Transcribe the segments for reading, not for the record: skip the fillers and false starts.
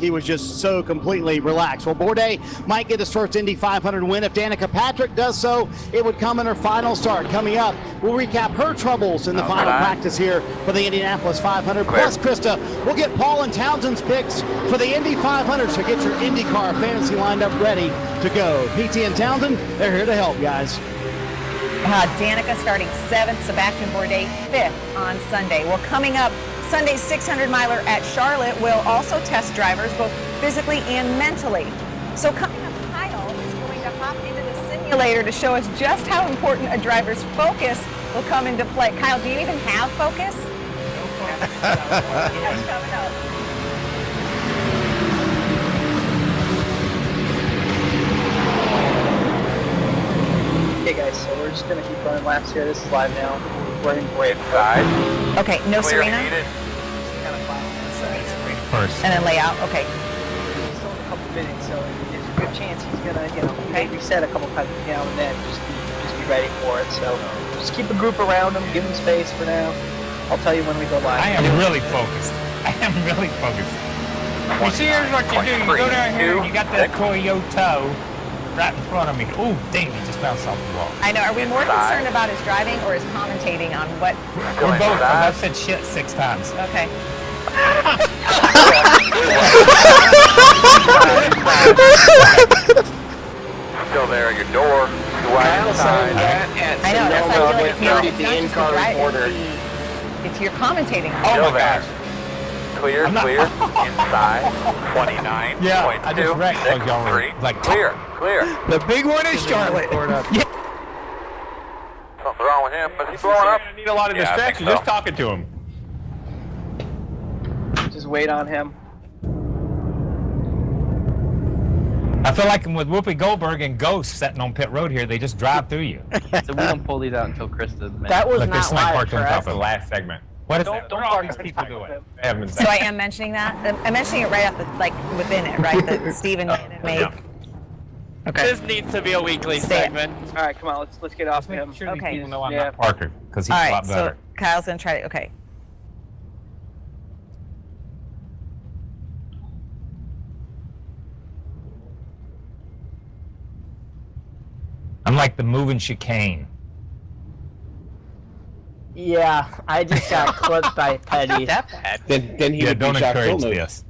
he was just so completely relaxed. Well, Bourdais might get his first Indy 500 win. If Danica Patrick does so, it would come in her final start. Coming up, we'll recap her troubles in the final practice here for the Indianapolis 500. Plus, Krista, we'll get Paul and Townsend's picks for the Indy 500. So get your IndyCar fantasy lined up ready to go. PT and Townsend, they're here to help, guys. Danica starting 7th, Sebastian Bourdais 5th on Sunday. Well, coming up, Sunday's 600-miler at Charlotte will also test drivers both physically and mentally. So coming up, Kyle is going to hop into the simulator to show us just how important a driver's focus will come into play. Kyle, do you even have focus? No focus. That's coming up. Okay guys, so we're just going to keep running laps here. This is live now. We're in great side. Okay, no Serena? First. And then layout, okay. He's still in a couple minutes, so there's a good chance he's going to, he may reset a couple times now and then. Just be ready for it. So just keep a group around him, give him space for now. I'll tell you when we go live. I am really focused. Well, see, here's what you do. You go down here and you got that Toyota right in front of me. Oh, dang, he just bounced off the wall. I know. Are we more concerned about his driving or his commentating on what? We're both, because I've said shit 6 times. Okay. Still there at your door. I know. That's why I feel like it's not just the drive. It's your commentating. Oh my gosh. Clear, inside, 29. Yeah, I just wrecked those y'all were like clear. The big one is Charlotte. Yeah. Something wrong with him, but he's blowing up. I need a lot of distraction just talking to him. Just wait on him. I feel like I'm with Whoopi Goldberg and Ghost sitting on pit road here. They just drive through you. So we don't pull these out until Krista. That was Look, not live, parked on top of the last segment. What is that? Don't all park these people doing? They haven't been So I am mentioning that. I'm mentioning it right off the, like, within it, right? That Steven made. Yeah. Okay. This needs to be a weekly segment. All right, come on, let's get off him. Make sure these Okay. people know I'm not Parker, because he's All a right, lot better. so Kyle's gonna try to. Okay. I'm like the moving chicane. Yeah, I just got clipped by Petty. That bad. Then he would don't be Jack encourage Villeneuve. this.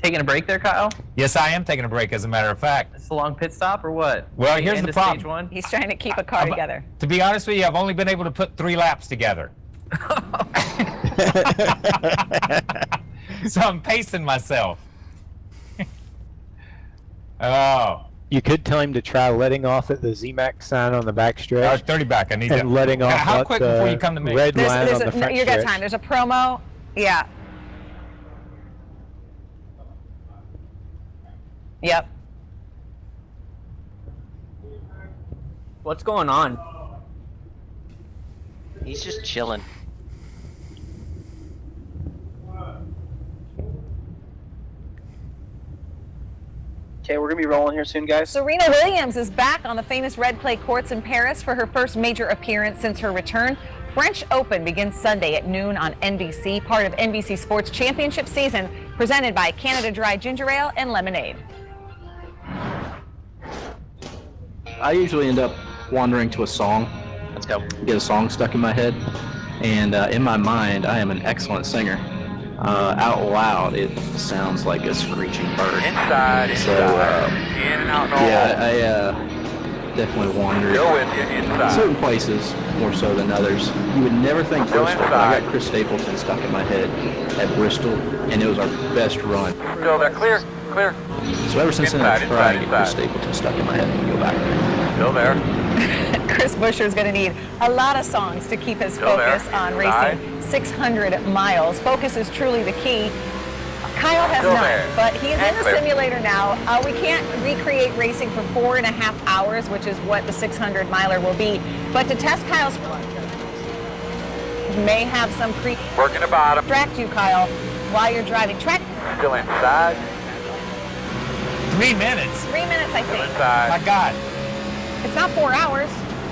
Taking a break there, Kyle? Yes, I am taking a break, as a matter of fact. It's a long pit stop or what? Well, here's End the of problem. Stage 1? He's trying to keep a car together. To be honest with you, I've only been able to put 3 laps together. So I'm pacing myself. Oh. You could tell him to try letting off at the ZMAX sign on the back stretch. 30 back, I need that. And letting off How at quick the before you come to me? red line on the front you got stretch. time. There's a promo. Yeah. Yep. What's going on? He's just chilling. Okay, we're gonna be rolling here soon, guys. Serena Williams is back on the famous red clay courts in Paris for her first major appearance since her return. French Open begins Sunday at noon on NBC, part of NBC Sports Championship season, presented by Canada Dry Ginger Ale and Lemonade. I usually end up wandering to a song. Let's go. Get a song stuck in my head, and in my mind, I am an excellent singer. Out loud, it sounds like a screeching bird. Inside. In and out and all. Yeah, I definitely wander. Go with you, inside. Certain places more so than others. You would never think Still Bristol, but I inside. got Chris Stapleton stuck in my head at Bristol, and it was our best run. Still there. Clear. So ever since then, I've Inside, tried to get inside. Chris Stapleton stuck in my head and go back there. Still there. Chris Buescher is going to need a lot of songs to keep his Still there. focus on Inside. racing 600 miles. Focus is truly the key. Kyle has Still none, there. but he is in the Clear. simulator now. We can't recreate racing for 4.5 hours, which is what the 600 miler will be. But to test Kyle's, may have some Working the bottom. distract you, Kyle, while you're driving. Track Still inside. 3 minutes. 3 minutes, I think. My God. It's not 4 hours.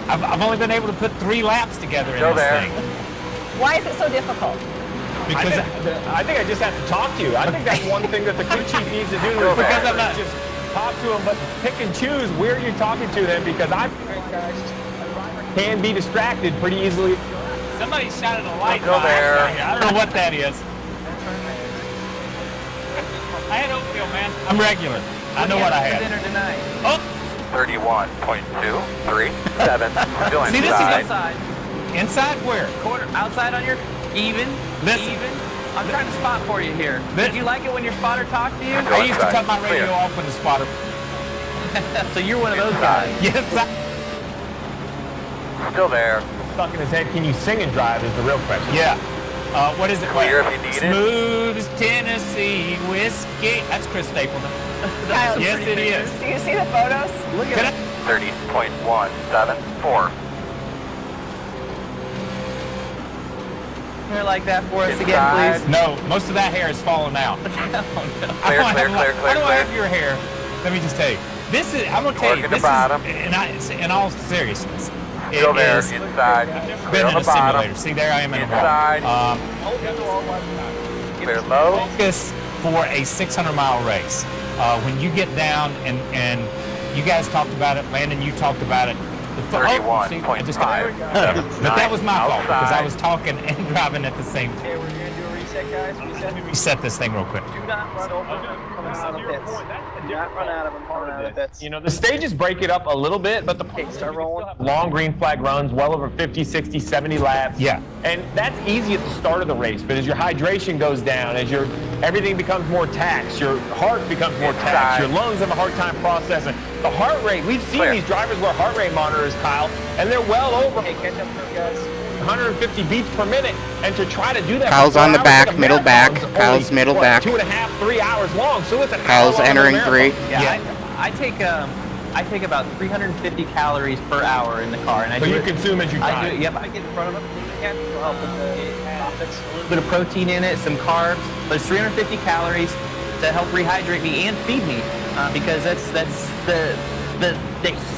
I've only been able to put 3 laps together in Still this there. thing. Why is it so difficult? Because I think I just have to talk to you. I think that's one thing that the crew chief needs to do. Still there. Because I'm not just talk to them, but pick and choose where you're talking to them, because I can be distracted pretty easily. somebody shouted a light Still by there. accident. I don't know what that is. I had oatmeal, man. I'm regular. I know what I had. Dinner tonight. Oh, 31.237. Still See, this is inside. Outside. inside where? Quarter outside on your even. Listen. Even. I'm trying to spot for you here. Did you like it when your spotter talked to you? Go I used to inside. cut my radio Clear. off when the spotter. So you're one of those guys. Yes, Still there. Stuck in his head. Can you sing and drive is the real question. yeah. What is it? Clear if you need it. Smooth as Tennessee whiskey. That's Chris Stapleton. Kyle, Yes, it is. do you see the photos? Look Can at I- 30.174. hair like that for us Inside. again, please. No, most of that hair is falling out. Clear, I don't clear, have clear, how clear, do I clear. have your hair? Let me just tell you. This is, I'm going to tell you, Working the this bottom. is, in all seriousness, Still it there. is Inside. been Clear on in the a simulator. bottom. See, there I am in a Inside. wall. Clear low. Focus for a 600-mile race. When you get down, and you guys talked about it, Landon, you talked about it. See, I just got- 31.5. But that was my fault, because I Outside. was talking and driving at the same time. Okay, we're gonna do a reset, guys. Reset. Reset this thing real quick. Do not run over them coming out of the pits. Do not run out of them coming out of the pits. You know, the stages break it up a little bit, but the Okay, start rolling. long green flag runs well over 50, 60, 70 laps. Yeah. And that's easy at the start of the race, but as your hydration goes down, as everything becomes more taxed, your heart becomes more taxed, your lungs have a hard time processing. The heart rate, we've seen Clear. these drivers wear heart rate monitors, Kyle, and they're well over Okay, catch up to guys. 150 beats per minute, and to try to do that. Kyle's for 4 on the hours, back, like a middle back. marathon's Kyle's only, middle what, back. 2.5, 3 hours long, so it's an Kyle's hour long entering marathon. 3. Yeah, I take about 350 calories per hour in the car, and I So do you it. consume as you I drive. do. Yep. I get in front of them. Yeah, we'll help with the topics. A little bit of protein in it, some carbs, but it's 350 calories to help rehydrate me and feed me, because that's the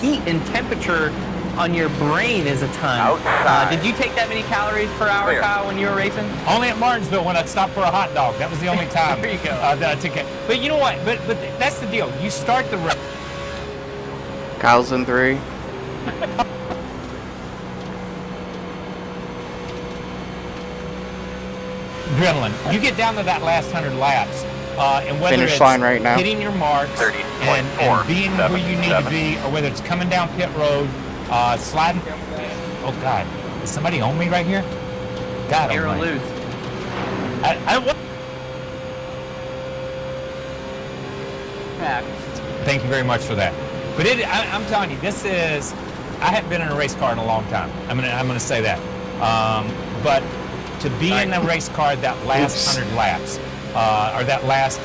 heat and temperature on your brain is a ton. Outside. Did you take that many calories per hour, Clear. Kyle, when you were racing? Only at Martinsville when I'd stop for a hot dog. That was the only time There you go. that I took it. But you know what? But that's the deal. You start the race. Kyle's in 3. Adrenaline. You get down to that last 100 laps, and whether Finish it's line right now. hitting your marks 30.4, and being where you need to 7. be, or whether it's coming down pit road, sliding. Oh God, is somebody on me right here? God, Arrow almighty. loose. Thank you very much for that. But I'm telling you, this is. I haven't been in a race car in a long time. I'm gonna say that. But to be in a race car that last 100 laps, or that last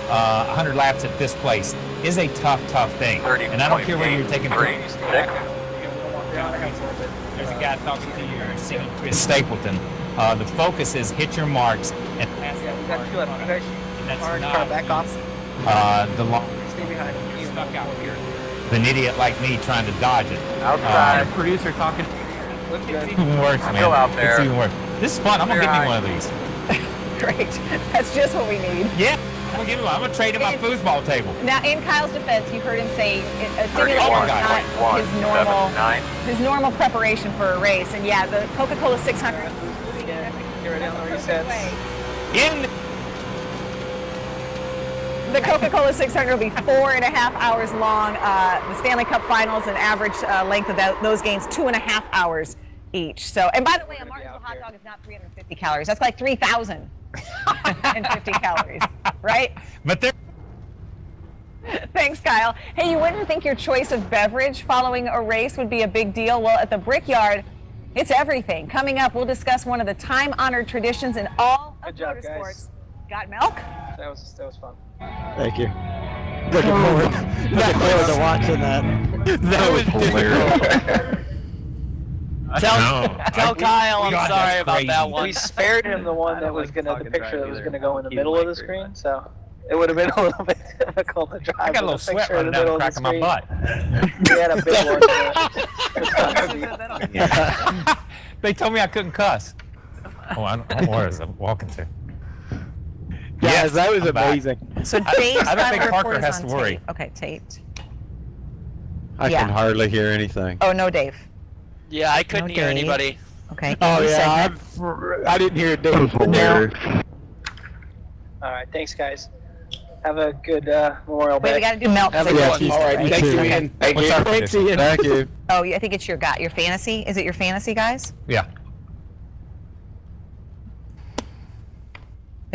100 laps at this place, is a tough thing. 30. And I don't care whether you're taking. 36. There's a guy talking to you, singing Chris Stapleton. The focus is hit your marks and pass Yeah, that we got mark. two left. You guys, And that's Alright, not car back off. the long. Stay behind. You're stuck out here. An idiot like me trying to dodge it. Outside. Producer talking. Look good. It's even worse, man. Still out there. It's even worse. This is fun. I'm gonna Clear give me eye. one of these. Great. That's just what we need. Yeah, I'm gonna give you one. I'm gonna trade in my foosball table. Now, in Kyle's defense, you heard him say a simulator is 31.179. not his normal preparation for a race. And yeah, the Coca-Cola 600. Get ready on the resets. In The Coca-Cola 600 will be 4.5 hours long. The Stanley Cup Finals, an average length of those games, 2.5 hours each. So, and by the way, a Martinsville hot dog is not 350 calories. That's like 3,050 calories, right? but there. Thanks, Kyle. Hey, you wouldn't think your choice of beverage following a race would be a big deal. Well, at the Brickyard, it's everything. Coming up, we'll discuss one of the time-honored traditions in all of Good job, motorsports. guys. Got milk? That was fun. Thank you. Looking forward to watching that. That was hilarious. Tell Kyle I'm sorry about that one. We spared him the one that was like gonna, the talking picture track that was either. gonna go in the He middle didn't of the like very screen. So It would have been a little bit difficult to drive. I got a little with sweat picture in running the down the middle crack of of my screen. butt. We had a big one. They told me I couldn't cuss. Oh, I don't know where is I'm walking to. Yes, that was I'm back. amazing. So Dave's I don't think final Parker report is has on to worry. tape. Okay, taped. I Yeah. can hardly hear anything. Oh, no, Dave. Yeah, I couldn't No, hear Dave. anybody. Okay. Oh Andy yeah, segment. I didn't hear Dave. No. All right, thanks guys. Have a good Memorial Wait, Day. we got to do Melt. Have a because good it's one. Tuesday, All right, right? thank you, Okay. Ian. Thank What's you. our Thanks, prediction? Ian. Thank you. Oh, I think it's your fantasy. Is it your fantasy, guys? Yeah.